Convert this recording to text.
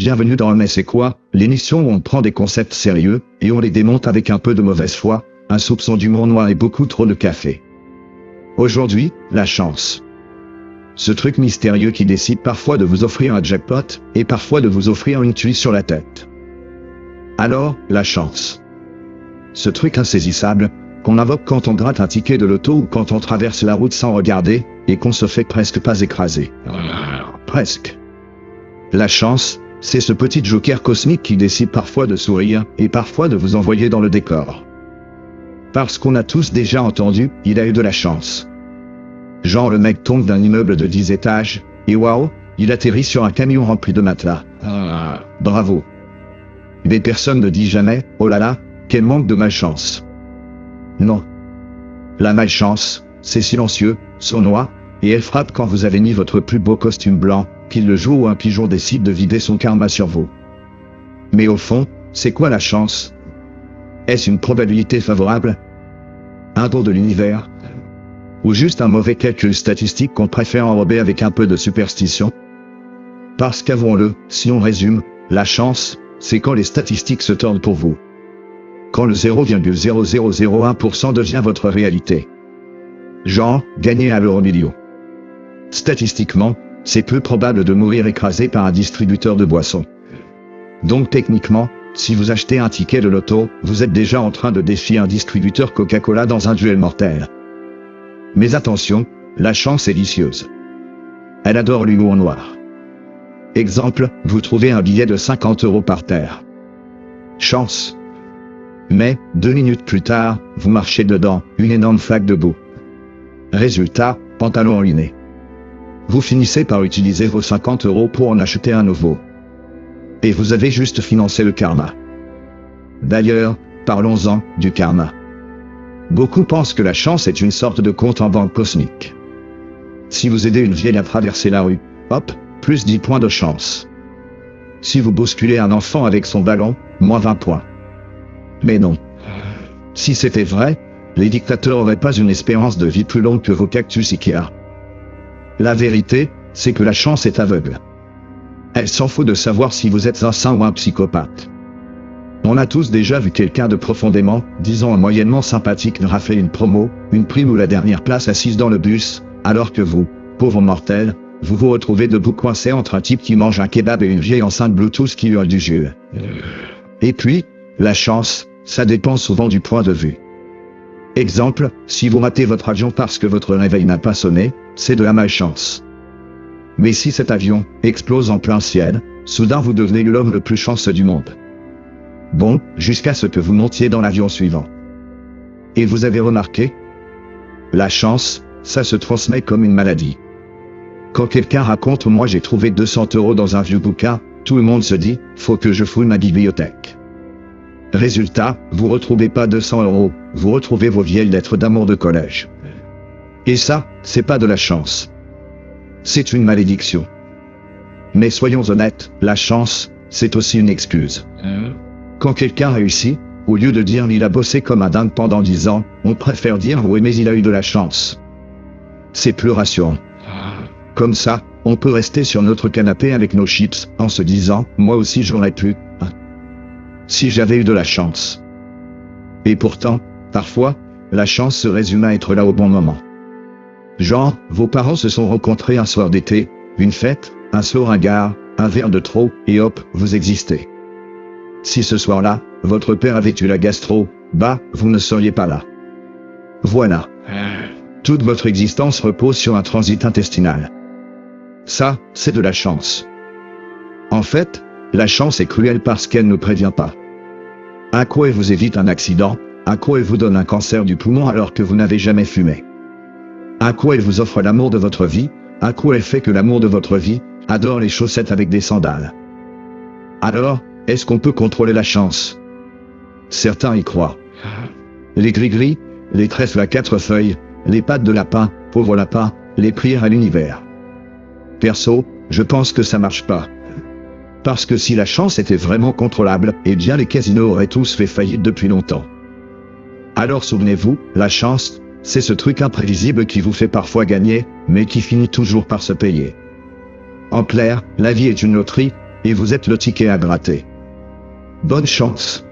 Bienvenue dans Mais c'est quoi, l'émission où on prend des concepts sérieux, et on les démonte avec un peu de mauvaise foi, un soupçon d'humour noir et beaucoup trop de café. Aujourd'hui, la chance. Ce truc mystérieux qui décide parfois de vous offrir un jackpot, et parfois de vous offrir une tuile sur la tête. Alors, la chance. Ce truc insaisissable, qu'on invoque quand on gratte un ticket de loto ou quand on traverse la route sans regarder, et qu'on se fait presque pas écraser. Presque. La chance, c'est ce petit joker cosmique qui décide parfois de sourire, et parfois de vous envoyer dans le décor. Parce qu'on a tous déjà entendu, il a eu de la chance. Genre le mec tombe d'un immeuble de 10 étages, et waouh, il atterrit sur un camion rempli de matelas. Bravo. Mais personne ne dit jamais, oh là là, quel manque de malchance. Non. La malchance, c'est silencieux, sournois, et elle frappe quand vous avez mis votre plus beau costume blanc, qu'il le jour où un pigeon décide de vider son karma sur vous. Mais au fond, c'est quoi la chance? Est-ce une probabilité favorable? Un don de l'univers? Ou juste un mauvais calcul statistique qu'on préfère enrober avec un peu de superstition? Parce qu'avouons-le, si on résume, la chance, c'est quand les statistiques se tordent pour vous. Quand le 0,0001% devient votre réalité. Genre, gagner à l'euro-million. Statistiquement, c'est peu probable de mourir écrasé par un distributeur de boissons. Donc techniquement, si vous achetez un ticket de loto, vous êtes déjà en train de défier un distributeur Coca-Cola dans un duel mortel. Mais attention, la chance est vicieuse. Elle adore l'humour noir. Exemple, vous trouvez un billet de 50 € par terre. Chance. Mais, 2 minutes plus tard, vous marchez dedans, une énorme flaque de boue. Résultat, pantalon ruiné. Vous finissez par utiliser vos 50 € pour en acheter un nouveau. Et vous avez juste financé le karma. D'ailleurs, parlons-en du karma. Beaucoup pensent que la chance est une sorte de compte en banque cosmique. Si vous aidez une vieille à traverser la rue, hop, plus 10 points de chance. Si vous bousculez un enfant avec son ballon, moins 20 points. Mais non. Si c'était vrai, les dictateurs n'auraient pas une espérance de vie plus longue que vos cactus Ikea. La vérité, c'est que la chance est aveugle. Elle s'en fout de savoir si vous êtes un saint ou un psychopathe. On a tous déjà vu quelqu'un de profondément, disons moyennement sympathique rafler une promo, une prime ou la dernière place assise dans le bus, alors que vous, pauvre mortel, vous vous retrouvez debout coincé entre un type qui mange un kebab et une vieille enceinte Bluetooth qui hurle du jus. Et puis, la chance, ça dépend souvent du point de vue. Exemple, si vous ratez votre avion parce que votre réveil n'a pas sonné, c'est de la malchance. Mais si cet avion explose en plein ciel, soudain vous devenez l'homme le plus chanceux du monde. Bon, jusqu'à ce que vous montiez dans l'avion suivant. Et vous avez remarqué? La chance, ça se transmet comme une maladie. Quand quelqu'un raconte « moi j'ai trouvé 200 € dans un vieux bouquin », tout le monde se dit « faut que je fouille ma bibliothèque ». Résultat, vous retrouvez pas 200 €, vous retrouvez vos vieilles lettres d'amour de collège. Et ça, c'est pas de la chance. C'est une malédiction. Mais soyons honnêtes, la chance, c'est aussi une excuse. Quand quelqu'un réussit, au lieu de dire « il a bossé comme un dingue pendant 10 ans », on préfère dire « oui mais il a eu de la chance ». C'est plus rassurant. Comme ça, on peut rester sur notre canapé avec nos chips, en se disant « moi aussi j'aurais pu, si j'avais eu de la chance ». Et pourtant, parfois, la chance se résume à être là au bon moment. Genre, vos parents se sont rencontrés un soir d'été, une fête, un seringuard, un verre de trop, et hop, vous existez. Si ce soir-là, votre père avait eu la gastro, bah, vous ne seriez pas là. Voilà. Toute votre existence repose sur un transit intestinal. Ça, c'est de la chance. En fait, la chance est cruelle parce qu'elle ne prévient pas. Un coup elle vous évite un accident, un coup elle vous donne un cancer du poumon alors que vous n'avez jamais fumé. Un coup elle vous offre l'amour de votre vie, un coup elle fait que l'amour de votre vie adore les chaussettes avec des sandales. Alors, est-ce qu'on peut contrôler la chance? Certains y croient. Les gris-gris, les trèfles à 4 feuilles, les pattes de lapin, pauvre lapin, les prières à l'univers. Perso, je pense que ça marche pas. Parce que si la chance était vraiment contrôlable, eh bien les casinos auraient tous fait faillite depuis longtemps. Alors souvenez-vous, la chance, c'est ce truc imprévisible qui vous fait parfois gagner, mais qui finit toujours par se payer. En clair, la vie est une loterie, Et vous êtes le ticket à gratter. Bonne chance.